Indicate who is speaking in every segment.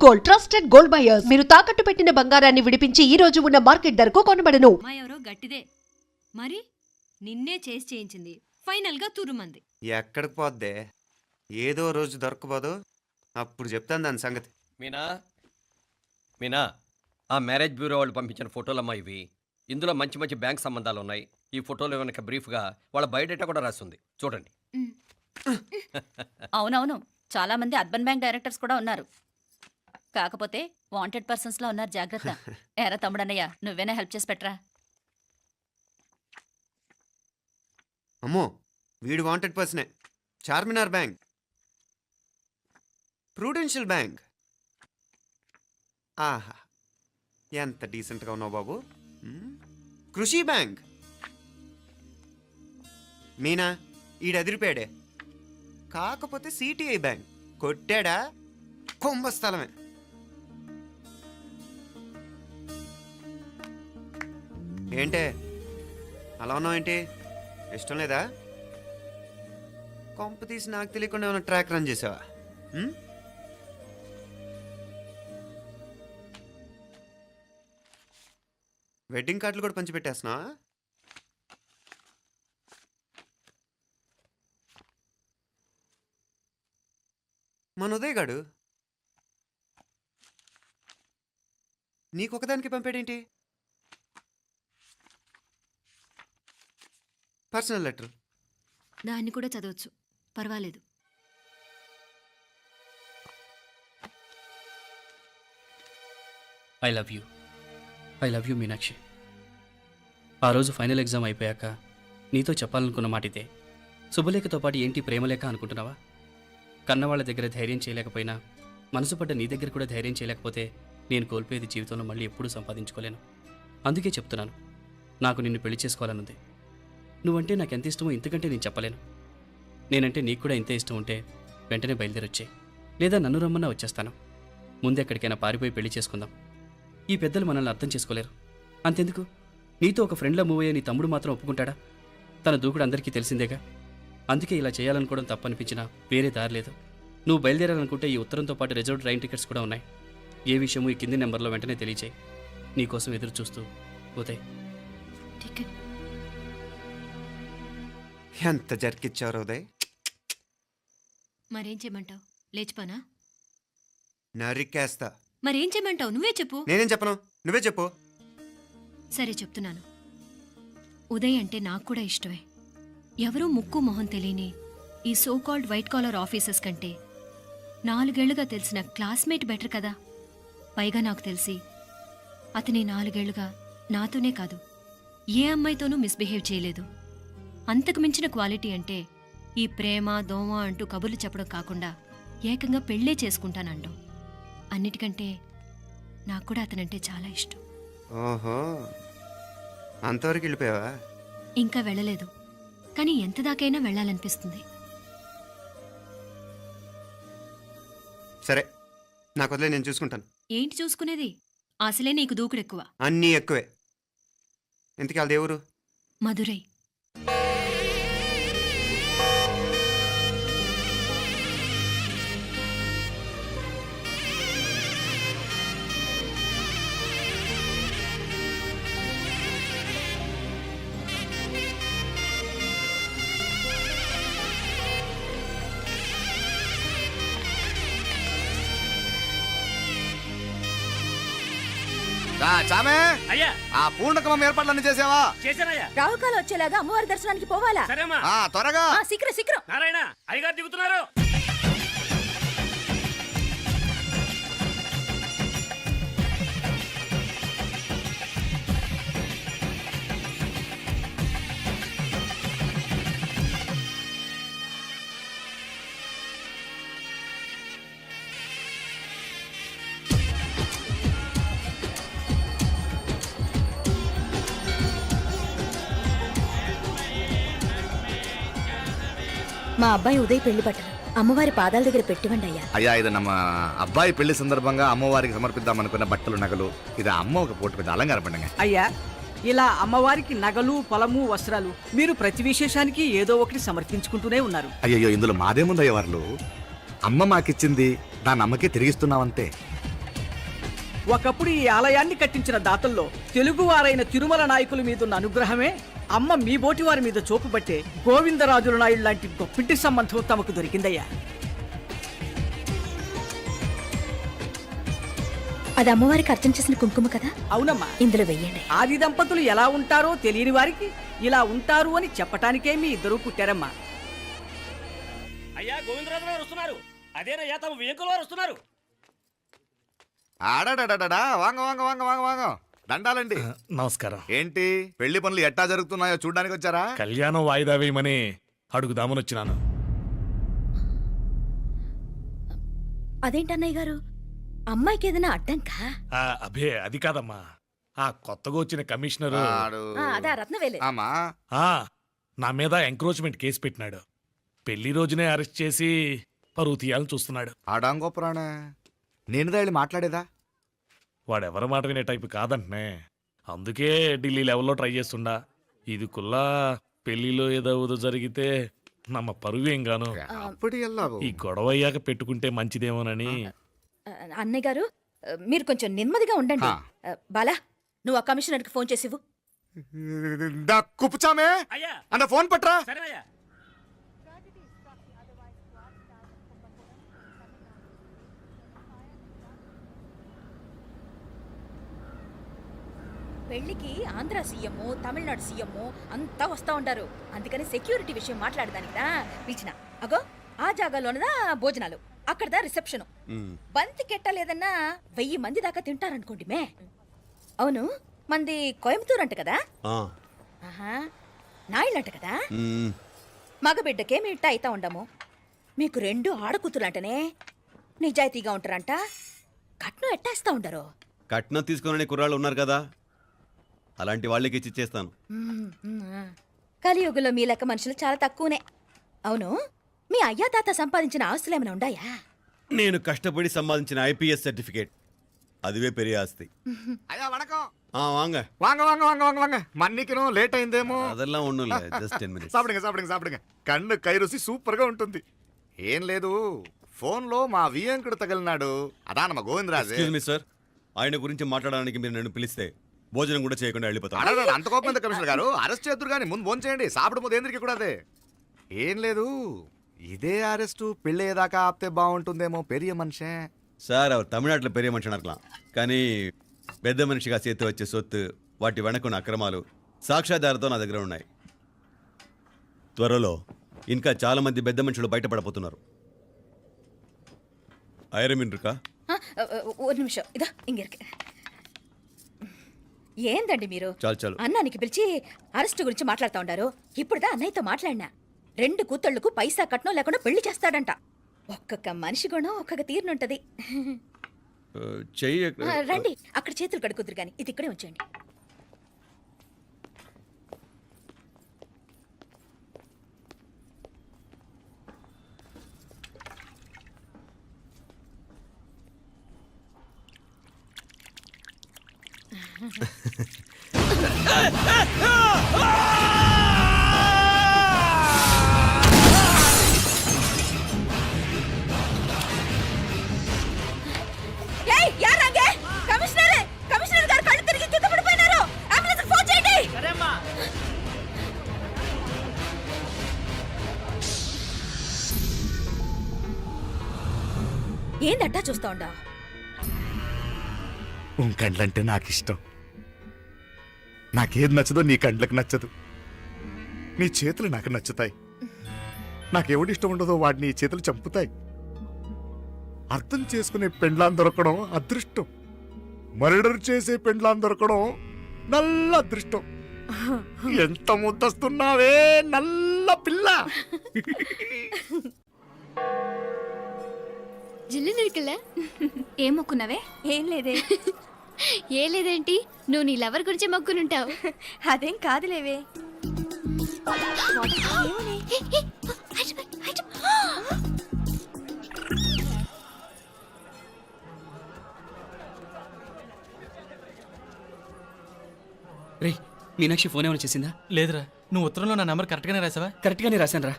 Speaker 1: Gold, trusted gold buyers. మీరు తాకట్టు పెట్టిన బంగారాన్ని విడిపించి ఈ రోజు ఉన్న మార్కెట్ ధరకు కొనబడను.
Speaker 2: మా ఎవరో గట్టిదే మరి నిన్నే చేసి చేయించింది. ఫైనల్ గా తురుమంది.
Speaker 3: ఎక్కడికి పోద్దే? ఏదో రోజు దొరకబోదు, అప్పుడు చెప్తాను దాని సంగతి.
Speaker 4: మీనా మీనా ఆ మ్యారేజ్ బ్యూరో వాళ్ళు పంపించిన ఫోటోలమ్మా ఇవి. ఇందులో మంచి మంచి బ్యాంక్ సంబంధాలు ఉన్నాయి. ఈ ఫోటోలు వెనక బ్రీఫ్గా వాళ్ళ బయోడేటా కూడా రాస్తుంది, చూడండి.
Speaker 5: అవునవును, చాలా మంది అర్బన్ బ్యాంక్ డైరెక్టర్స్ కూడా ఉన్నారు. కాకపోతే వాంటెడ్ పర్సన్స్ లో ఉన్నారు, జాగ్రత్త. ఎరా తమ్ముడన్నయ్య, నువ్వేనా హెల్ప్ చేసి పెట్టరా?
Speaker 3: అమ్మో, వీడు వాంటెడ్ పర్సనే. Charminar bank, prudential bank. ఆహా, ఎంత డీసెంట్గా ఉన్నావు బాబు. కృషి బ్యాంక్. మీనా, ఈడదిరిపాడే. కాకపోతే సిటిఐ బ్యాంక్ కొట్టాడా కుంభస్థలమే. ఏంటే అలా ఉన్నావు? ఏంటి ఇష్టం లేదా? కొంప తీసి నాకు తెలియకుండా ఏమైనా ట్రాక్ రన్ చేసావా? వెడ్డింగ్ కార్డులు కూడా పంచిపెట్టేస్తున్నావా? మన ఉదయ్ గాడు నీకొకదానికి పంపాడేంటి? Personal letter.
Speaker 2: దాన్ని కూడా చదవచ్చు, పర్వాలేదు.
Speaker 6: I love you Meenakshi. ఆ రోజు ఫైనల్ ఎగ్జామ్ అయిపోయాక నీతో చెప్పాలనుకున్న మాట ఇదే. శుభలేఖతో పాటు ఏంటి ప్రేమలేఖ అనుకుంటున్నావా? కన్నవాళ్ళ దగ్గర ధైర్యం చేయలేకపోయినా మనసు పడ్డ నీ దగ్గర కూడా ధైర్యం చేయలేకపోతే నేను కోల్పోయేది జీవితంలో మళ్ళీ ఎప్పుడూ సంపాదించుకోలేను. అందుకే చెప్తున్నాను, నాకు నిన్ను పెళ్లి చేసుకోవాలనుంది. నువ్వంటే నాకు ఎంత ఇష్టమో ఇంతకంటే నేను చెప్పలేను. నేనంటే నీకు కూడా ఇంతే ఇష్టం ఉంటే వెంటనే బయలుదేరొచ్చాయి, లేదా నన్ను రమ్మన్నా వచ్చేస్తాను. ముందు ఎక్కడికైనా పారిపోయి పెళ్లి చేసుకుందాం. ఈ పెద్దలు మనల్ని అర్థం చేసుకోలేరు. అంతెందుకు, నీతో ఒక ఫ్రెండ్లా మూవ్ అయ్యే నీ తమ్ముడు మాత్రం ఒప్పుకుంటాడా? తన దూకుడు అందరికీ తెలిసిందేగా. అందుకే ఇలా చేయాలనుకోవడం తప్పనిపించినా వేరే దారి లేదు. నువ్వు బయలుదేరాలనుకుంటే ఈ ఉత్తరంతో పాటు రిజర్వ్ ట్రైన్ టికెట్స్ కూడా ఉన్నాయి. ఏ విషయమూ ఈ కింది నెంబర్లో వెంటనే తెలియచేయి. నీకోసం ఎదురు చూస్తూ ఉదయ్.
Speaker 3: ఎంత జరికిచ్చారు ఉదయ్.
Speaker 2: మరేం చేయమంటావు? లేచిపోనా?
Speaker 3: నరికేస్తా.
Speaker 2: మరేం చేయమంటావు? నువ్వే చెప్పు.
Speaker 3: నేనేం చెప్పను, నువ్వే చెప్పు.
Speaker 2: సరే చెప్తున్నాను. ఉదయ్ అంటే నాకు కూడా ఇష్టమే. ఎవరూ ముక్కు మొహం తెలియని ఈ సోకాల్డ్ వైట్ కాలర్ ఆఫీసర్స్ కంటే 4 ఏళ్లుగా తెలిసిన క్లాస్మేట్ బెటర్ కదా. పైగా నాకు తెలిసి అతని 4 ఏళ్లుగా నాతోనే కాదు, ఏ అమ్మాయితోనూ మిస్బిహేవ్ చేయలేదు. అంతకు మించిన క్వాలిటీ అంటే ఈ ప్రేమ దోమ అంటూ కబుర్లు చెప్పడం కాకుండా ఏకంగా పెళ్ళే చేసుకుంటానంటాం. అన్నిటికంటే నాకు కూడా అతనంటే చాలా ఇష్టం.
Speaker 3: ఓహో, అంతవరకు వెళ్ళిపోయావా?
Speaker 2: ఇంకా వెళ్ళలేదు, కానీ ఎంత దాకైనా వెళ్ళాలనిపిస్తుంది.
Speaker 3: సరే, నాకు వదిలే, నేను చూసుకుంటాను.
Speaker 2: ఏంటి చూసుకునేది? అసలే నీకు దూకుడెక్కువ.
Speaker 3: అన్నీ ఎక్కువే. ఇంతకీ వాళ్ళ దేవురు?
Speaker 2: మధురై.
Speaker 7: చామే
Speaker 8: అయ్యా,
Speaker 7: ఆ పూర్ణకమం ఏర్పాట్లన్నీ చేసావా?
Speaker 8: చేశానయ్యా.
Speaker 5: రాహుకాలు వచ్చేలాగా అమ్మవారి దర్శనానికి పోవాలా?
Speaker 8: సరేమ్మా.
Speaker 7: త్వరగా
Speaker 5: శీఘ్రం.
Speaker 8: నారాయణ, అయ్యగారు దిగుతున్నారు.
Speaker 5: మా అబ్బాయి ఉదయ్ పెళ్లి బట్టలు అమ్మవారి పాదాల దగ్గర పెట్టివండి అయ్యా.
Speaker 7: అయ్యా, ఇది నమ్మ అబ్బాయి పెళ్లి సందర్భంగా అమ్మవారికి సమర్పిద్దాం అనుకున్న బట్టలు నగలు. ఇది అమ్మ ఒక పూట పెద్ద అలంకార పండుగ.
Speaker 9: అయ్యా, ఇలా అమ్మవారికి నగలు పొలము వస్త్రాలు మీరు ప్రతి విశేషానికి ఏదో ఒకటి సమర్పించుకుంటూనే ఉన్నారు.
Speaker 7: అయ్యో, ఇందులో మాదేముందయ్య వాళ్ళు. అమ్మ మాకిచ్చింది దాన్ని అమ్మకే తిరిగిస్తున్నామంతే.
Speaker 9: ఒకప్పుడు ఈ ఆలయాన్ని కట్టించిన దాతల్లో తెలుగువారైన తిరుమల నాయకుల మీదున్న అనుగ్రహమే అమ్మ మీ బోటి వారి మీద చూపుబట్టే గోవిందరాజుల నాయుడు లాంటి గొప్పింటి సంబంధం తమకు దొరికిందయ్యా.
Speaker 5: అది అమ్మవారికి అర్చన చేసిన కుంకుమ కదా,
Speaker 9: అవునమ్మా.
Speaker 5: ఇందులో వెయ్యండి.
Speaker 9: ఆది దంపతులు ఎలా ఉంటారో తెలియని వారికి ఇలా ఉంటారు అని చెప్పటానికే మీ ఇద్దరూ పుట్టారమ్మా.
Speaker 8: అయ్యా గోవిందరాజు గారు వస్తున్నారు. అదేనయ్యా తమ వెంకుల వారు వస్తున్నారు.
Speaker 7: ఆడాడా వాంగ వాంగ వాంగ వాంగ వాంగ దండాలండి.
Speaker 10: నమస్కారం.
Speaker 7: ఏంటి పెళ్లి పనులు ఎట్టా జరుగుతున్నాయో చూడడానికి వచ్చారా?
Speaker 10: కళ్యాణం వాయిదా వేయమని అడుగుదామని వచ్చినాను.
Speaker 5: అదేంటన్నయ్య గారు, అమ్మాయికి ఏదైనా అడ్డంకా?
Speaker 10: అభే అది కాదమ్మా, ఆ కొత్తగా వచ్చిన కమిషనరు
Speaker 5: అదా రత్నవేలే.
Speaker 7: ఆమా
Speaker 10: ఆ, నా మీద ఎంక్రోచ్మెంట్ కేసు పెట్టినాడు. పెళ్లి రోజునే అరెస్ట్ చేసి పరువు తీయాలని చూస్తున్నాడు.
Speaker 7: ఆడాంగో పురాణ నేనుదా వెళ్ళి మాట్లాడేదా?
Speaker 10: వాడెవరి మాట వినే టైపు కాదంటనే. అందుకే ఢిల్లీ లెవెల్లో ట్రై చేస్తుండా. ఇది కుల్లా పెళ్లిలో ఏదో జరిగితే నమ్మ పరువేం గాను.
Speaker 7: అప్పుడు ఎల్లావు.
Speaker 10: ఈ గొడవ అయ్యాక పెట్టుకుంటే మంచిదేమోనని.
Speaker 5: అన్నయ్య గారు మీరు కొంచెం నెమ్మదిగా ఉండండి. బాలా, నువ్వు ఆ కమిషనర్కి ఫోన్ చేసివు.
Speaker 7: కుప్పుచామే
Speaker 8: అయ్యా
Speaker 7: అన్న ఫోన్ పట్రా.
Speaker 8: సరేనయ్యా.
Speaker 5: పెళ్లికి ఆంధ్ర సీఎం, తమిళనాడు సీఎం అంతా వస్తా ఉంటారు. అందుకని సెక్యూరిటీ విషయం మాట్లాడదానికిదా పిలిచిన. అగో ఆ జాగాలోనదా భోజనాలు, అక్కడదా రిసెప్షన్. బంతి కెట్టలేదన్నా 1000 మంది దాకా తింటారనుకోండి మే. అవును, మంది కోయంబత్తూర్ అంట కదా? ఆహా, నాయుళ్ళంట కదా? మగబిడ్డకే మీ ఇట్ట అయితా ఉండము. మీకు 2 ఆడకూతులంటనే నిజాయితీగా ఉంటారంట. కట్నం ఎట్టేస్తా ఉండరు.
Speaker 11: కట్నం తీసుకునే కుర్రాళ్ళు ఉన్నారు కదా, అలాంటి వాళ్ళకి ఇచ్చి చేస్తాను.
Speaker 5: కలియుగంలో మీ లెక్క మనుషులు చాలా తక్కువనే. అవును, మీ అయ్యా తాత సంపాదించిన ఆస్తులు ఏమైనా ఉన్నాయా?
Speaker 11: నేను కష్టపడి సంపాదించిన ఐపీఎస్ సర్టిఫికేట్, అదివే పెరిగే ఆస్తి.
Speaker 7: అయ్యా వణకం.
Speaker 11: వాంగ
Speaker 7: వాంగ వాంగ వాంగ వాంగ వాంగ మన్నికిను లేట్ అయిందేమో.
Speaker 11: అదెల్లా ఒన్నుం జస్ట్ 10 minutes.
Speaker 7: సాப்பிடுங்க కన్ను కై రుచి సూపర్ గా ఉంటుంది. ఏం లేదు, ఫోన్ లో మా వియంకుడు తగిలినాడు. అదా నమ్మ గోవిందరాజు.
Speaker 11: ఎక్స్క్యూజ్ మీ సార్, ఆయన గురించి మాట్లాడడానికి మీరు నన్ను పిలిస్తే భోజనం కూడా చేయకుండా వెళ్ళిపోతాను.
Speaker 7: అడగ అంత కోపం ఎంత కమిషనర్ గారు? అరెస్ట్ చేద్దరు కానీ ముందు ఫోన్ చేయండి. సాపిడు ముందు ఎందుకు కూడా అదే. ఏం లేదు, ఇదే అరెస్టు పెళ్ళేదాకా ఆపితే బాగుంటుందేమో. పెరియ మనిషే
Speaker 11: సార్, அவர் తమిళనాడులో పెరిగే మనిషి అనర్కలాం, కానీ పెద్ద మనిషిగా చేతి వచ్చే సొత్తు, వాటి వెనకున్న అక్రమాలు సాక్ష్యాధారతో నా దగ్గర ఉన్నాయి. త్వరలో ఇంకా చాలా మంది పెద్ద మనుషులు బయటపడబోతున్నారు. ఐరమిన్ రుకా
Speaker 5: ఒక నిమిషం, ఇదా ఇంక ఇருக்கு. ఏందండి మీరు
Speaker 11: చాలు
Speaker 5: అన్నానికి పిలిచి అరెస్ట్ గురించి మాట్లాడుతూ ఉండారు. ఇప్పుడుదా అన్నయ్యతో మాట్లాడినా 2 కూతుళ్లకు పైసా కట్నం లేకుండా పెళ్లి చేస్తాడంట. ఒక్కొక్క మనిషి గుణం ఒక్కొక్క తీరునుంటది.
Speaker 11: చెయ్యి
Speaker 5: రండి, అక్కడ చేతులు కడుకుదురు గాని ఇది ఇక్కడే ఉంచండి. కమిషనర్ గారు కళ్ళు తిరిగి కింద పడిపోయినారు. అంబులెన్స్ ఫోన్ చేయండి.
Speaker 8: సరేమ్మా.
Speaker 5: ఏందట్టా చూస్తా ఉండా?
Speaker 7: కండ్లంటే నాకు ఇష్టం. నాకేది నచ్చదో నీ కండ్లకు నచ్చదు. నీ చేతులు నాకు నచ్చుతాయి. నాకెవడి ఇష్టం ఉండదో వాడిని నీ చేతులు చంపుతాయి. అర్థం చేసుకునే పెండ్లాం దొరకడం అదృష్టం. మర్డర్ చేసే పెండ్లాం దొరకడం నల్ల అదృష్టం. ఎంత ముద్దస్తున్నావే నల్ల పిల్ల.
Speaker 12: జిల్లు నిరికలే
Speaker 5: ఏం మొక్కున్నావే?
Speaker 12: ఏం లేదే. ఏ లేదేంటి, నువ్వు నీ లవర్ గురించి మొక్కునుంటావు.
Speaker 5: అదేం కాదులేవే.
Speaker 6: రే, మీనాక్షి ఫోన్ ఏమైనా చేసిందా?
Speaker 8: లేదురా, నువ్వు ఉత్తరంలో నా నెంబర్ కరెక్ట్గానే రాసావా?
Speaker 6: కరెక్ట్గానే రాశాను రా.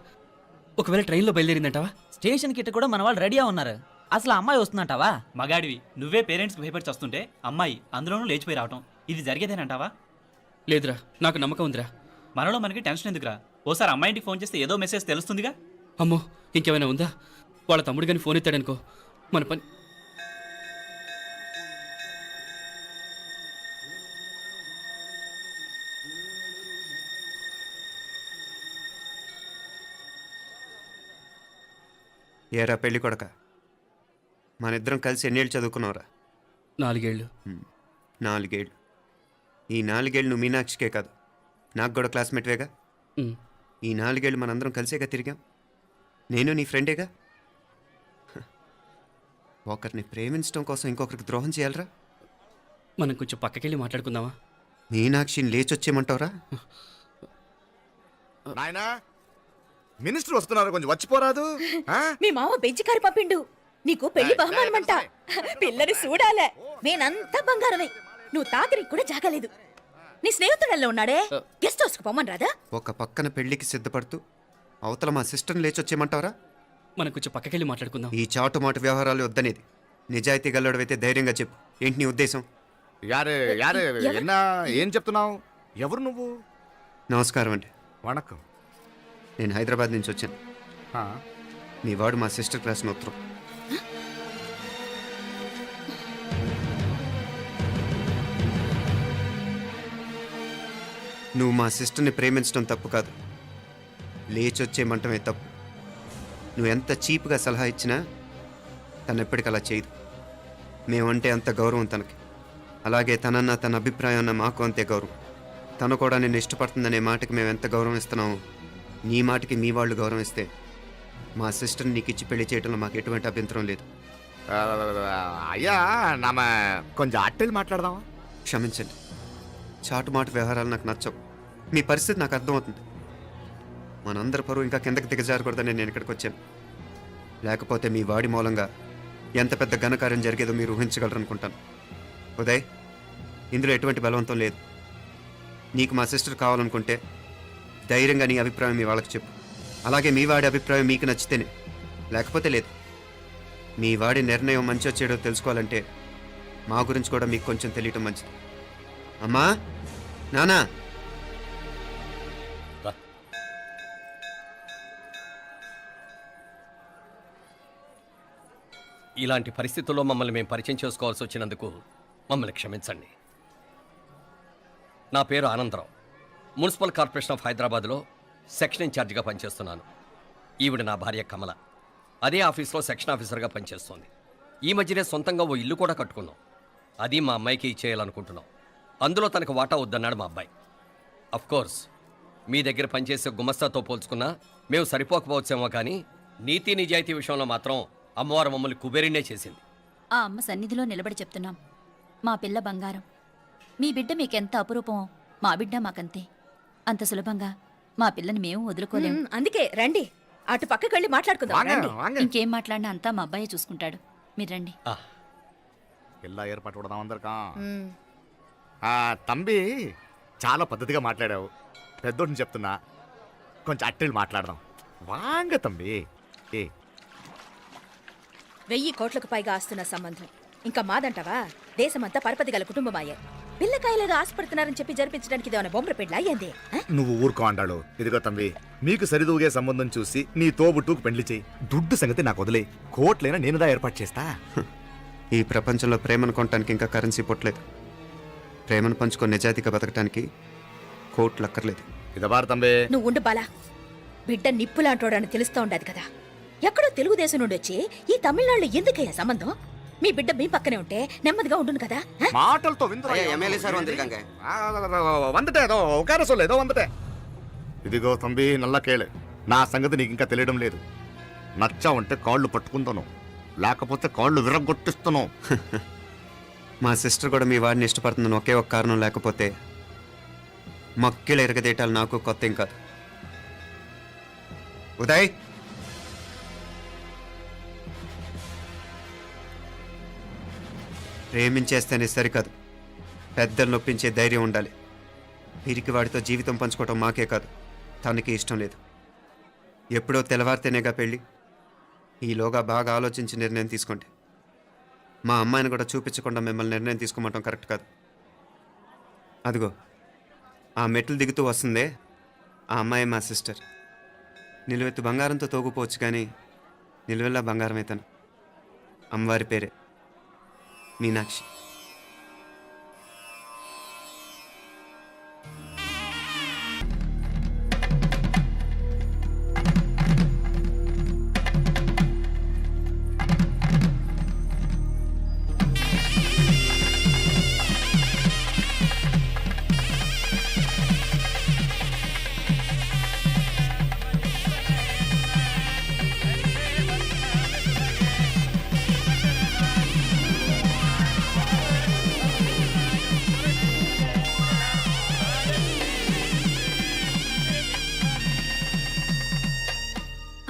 Speaker 6: ఒకవేళ ట్రైన్లో బయలుదేరిందంటావా?
Speaker 8: స్టేషన్ కిட்ட కూడా మన వాళ్ళు రెడీగా ఉన్నారు. అసలు ఆ అమ్మాయి వస్తుందంటావా?
Speaker 6: మగాడివి నువ్వే పేరెంట్స్కి భయపడి వస్తుంటే అమ్మాయి అందులోనూ లేచిపోయి రావటం ఇది జరిగేదేనంటావా? లేదురా, నాకు నమ్మకం ఉందిరా. మనలో మనకి టెన్షన్ ఎందుకురా? ఓసారి అమ్మాయి ఇంటికి ఫోన్ చేస్తే ఏదో మెసేజ్ తెలుస్తుందిగా. అమ్మో, ఇంకేమైనా ఉందా? వాళ్ళ తమ్ముడు కానీ ఫోన్ ఎత్తాడనుకో, మన పని.
Speaker 3: ఏరా పెళ్ళి కొడక, మన ఇద్దరం కలిసి ఎన్నేళ్ళు చదువుకున్నావురా?
Speaker 6: 4 ఏళ్ళు.
Speaker 3: 4 ఏళ్ళు. ఈ 4 ఏళ్ళు నువ్వు మీనాక్షికే కాదు, నాకు కూడా క్లాస్మేట్వేగా.
Speaker 6: ఉమ్.
Speaker 3: ఈ 4 ఏళ్ళు మనందరం కలిసేగా తిరిగాం. నేను నీ ఫ్రెండేగా. హ. ఒకరిని ప్రేమించడం కోసం ఇంకొకరికి ద్రోహం చేయాలరా?
Speaker 6: మనం కొంచెం పక్కకెళ్ళి మాట్లాడుకుందామా?
Speaker 3: మీనాక్షిని లేచొచ్చేయమంటావురా?
Speaker 7: నాయనా, మినిస్టర్ వస్తున్నారు, కొంచెం వచ్చిపోరాదు. ఆ?
Speaker 5: మీ మామ బెంచి కారు పంపిండు. నీకు పెళ్లి బహుమానమంట. పిల్లని చూడాలే. నేనంతా బంగారమే. నువ్వు తాకరికి కూడా జాగలేదు. నీ స్నేహితుడల్లో ఉన్నాడే, గెస్ట్ హౌస్కి పొమ్మని రాదా?
Speaker 3: ఒక పక్కన పెళ్లికి సిద్ధపడుతూ అవతల మా సిస్టర్ని లేచొచ్చేయమంటావరా?
Speaker 6: మనం కొంచెం పక్కకెళ్ళి మాట్లాడుకుందాం.
Speaker 3: ఈ చాటుమాటు వ్యవహారాలు వద్దనేది. నిజాయితీ గల్లడవైతే ధైర్యంగా చెప్పు, ఏంటి నీ ఉద్దేశం?
Speaker 7: యారే యారే, ఎన్నా ఏం చెప్తున్నావు? ఎవరు నువ్వు?
Speaker 3: నమస్కారం అండి,
Speaker 7: వణకం.
Speaker 3: నేను హైదరాబాద్ నుంచి వచ్చాను.
Speaker 7: ఆ,
Speaker 3: మీ వాడు మా సిస్టర్ క్లాస్ని ఉత్తరం. నువ్వు మా సిస్టర్ని ప్రేమించడం తప్పు కాదు, లేచొచ్చేయమంటమే తప్పు. నువ్వు ఎంత చీప్గా సలహా ఇచ్చినా తను ఎప్పటికీ అలా చేయదు. మేమంటే అంత గౌరవం తనకి, అలాగే తనన్న తన అభిప్రాయం అన్న మాకు అంతే గౌరవం. తను కూడా నిన్ను ఇష్టపడుతుందనే మాటకి మేము ఎంత గౌరవం ఇస్తున్నామో, నీ మాటకి మీ వాళ్ళు గౌరవం ఇస్తే మా సిస్టర్ని నీకు ఇచ్చి పెళ్లి చేయడంలో మాకు ఎటువంటి అభ్యంతరం లేదు.
Speaker 7: అయ్యా నామ కొంచెం అట్టెలు మాట్లాడదామా?
Speaker 3: క్షమించండి, చాటుమాటు వ్యవహారాలు నాకు నచ్చవు. మీ పరిస్థితి నాకు అర్థమవుతుంది. మనందరి పరువు ఇంకా కిందకి దిగజారకూడదని నేను ఇక్కడికి వచ్చాను. లేకపోతే మీ వాడి మూలంగా ఎంత పెద్ద ఘనకార్యం జరిగేదో మీరు ఊహించగలరు అనుకుంటాను. ఉదయ్, ఇందులో ఎటువంటి బలవంతం లేదు. నీకు మా సిస్టర్ కావాలనుకుంటే ధైర్యంగా నీ అభిప్రాయం మీ వాళ్ళకి చెప్పు. అలాగే మీ వాడి అభిప్రాయం మీకు నచ్చితేనే, లేకపోతే లేదు. మీ వాడి నిర్ణయం మంచో చెడో తెలుసుకోవాలంటే మా గురించి కూడా మీకు కొంచెం తెలియటం మంచిది. అమ్మా, నానా,
Speaker 4: ఇలాంటి పరిస్థితుల్లో మమ్మల్ని మేము పరిచయం చేసుకోవాల్సి వచ్చినందుకు మమ్మల్ని క్షమించండి. నా పేరు ఆనందరావు. మున్సిపల్ కార్పొరేషన్ ఆఫ్ హైదరాబాద్లో సెక్షన్ ఇన్ఛార్జిగా పనిచేస్తున్నాను. ఈవిడ నా భార్య కమల. అదే ఆఫీస్లో సెక్షన్ ఆఫీసర్గా పనిచేస్తోంది. ఈ మధ్యనే సొంతంగా ఓ ఇల్లు కూడా కట్టుకున్నాం. అది మా అమ్మాయికి ఇచ్చేయాలనుకుంటున్నాం. అందులో తనకు వాటా వద్దన్నాడు మా అబ్బాయి. అఫ్కోర్స్ మీ దగ్గర పనిచేసే గుమస్తాతో పోల్చుకున్నా మేము సరిపోకపోవచ్చేమో, కానీ నీతి నిజాయితీ విషయంలో మాత్రం అమ్మవారు మమ్మల్ని కుబేరినే చేసింది.
Speaker 12: ఆ అమ్మ సన్నిధిలో నిలబడి చెప్తున్నాం, మా పిల్ల బంగారం. మీ బిడ్డ మీకెంత అపురూపమో మా బిడ్డ మాకంతే. అంత సులభంగా మా పిల్లని మేము వదులుకోలేము.
Speaker 5: అందుకే రండి, అటు పక్కకి వెళ్ళి మాట్లాడుకుందాం. రండి.
Speaker 12: ఇంకేం మాట్లాడినా అంతా మా అబ్బాయే చూసుకుంటాడు. మీరు రండి.
Speaker 7: ఎలా ఏర్పాటు కొడదాం అందరికా?
Speaker 5: మ్.
Speaker 7: తంబి, చాలా పద్ధతిగా మాట్లాడావు. పెద్దోడిని చెప్తున్నా, కొంచెం అట్టెలు మాట్లాడదాం. వాంగ తంబి.
Speaker 5: 1000 కోట్లకు పైగా ఆస్తున్న సంబంధం ఇంకా మాదంటావా? దేశమంతా పరపతి గల కుటుంబమాయే. పిల్లకాయలేదో ఆశపడుతున్నారని చెప్పి జరిపించడానికి ఇదేమైనా బొమ్మర పెళ్ళి అయ్యింది?
Speaker 7: నువ్వు ఊరుకో అంటాడు. ఇదిగో తంబి, మీకు సరిదూగే సంబంధం చూసి నీ తోబుట్టుకు పెళ్లి చేయి. దుడ్డు సంగతి నాకు వదిలే. కోట్లైనా నేనుదా ఏర్పాటు చేస్తా.
Speaker 3: ఈ ప్రపంచంలో ప్రేమను కొనటానికి ఇంకా కరెన్సీ పుట్టలేదు. ప్రేమను పంచుకొని నిజాయితీగా బతకటానికి కోట్లు అక్కర్లేదు.
Speaker 7: ఇదబారు తంబి.
Speaker 5: నువ్వు ఉండు బాలా. బిడ్డ నిప్పులాంటోడని తెలుస్తూ ఉండదు కదా. ఎక్కడో తెలుగుదేశం నుండి వచ్చి ఈ తమిళనాడులో ఎందుకయ్యా సంబంధం? మీ బిడ్డ మీ పక్కనే ఉంటే నెమ్మదిగా ఉండును కదా.
Speaker 7: మాటలతో ఇదిగో తంబి, నల్ల కేళే. నా సంగతి నీకు ఇంకా తెలియడం లేదు. నచ్చా ఉంటే కాళ్ళు పట్టుకుంటాను, లేకపోతే కాళ్ళు విరగొట్టిస్తాను.
Speaker 3: మా సిస్టర్ కూడా మీ వాడిని ఇష్టపడుతుందని ఒకే ఒక కారణం లేకపోతే మక్కిళ్ళ ఎరగదేటాలు నాకు కొత్త ఏం కాదు. ఉదయ్, ప్రేమించేస్తేనే సరికాదు, పెద్దలు నొప్పించే ధైర్యం ఉండాలి. పిరికి వాడితో జీవితం పంచుకోవటం మాకే కాదు, తనకి ఇష్టం లేదు. ఎప్పుడో తెల్లవారితేనేగా పెళ్ళి. ఈలోగా బాగా ఆలోచించి నిర్ణయం తీసుకోండి. మా అమ్మాయిని కూడా చూపించకుండా మిమ్మల్ని నిర్ణయం తీసుకోమంటాం కరెక్ట్ కాదు. అదిగో ఆ మెట్లు దిగుతూ వస్తుందే, ఆ అమ్మాయి మా సిస్టర్. నిలువెత్తు బంగారంతో తోగుపోవచ్చు కానీ నిలువెల్లా బంగారం అవుతాను. అమ్మవారి పేరే మీనాక్షి.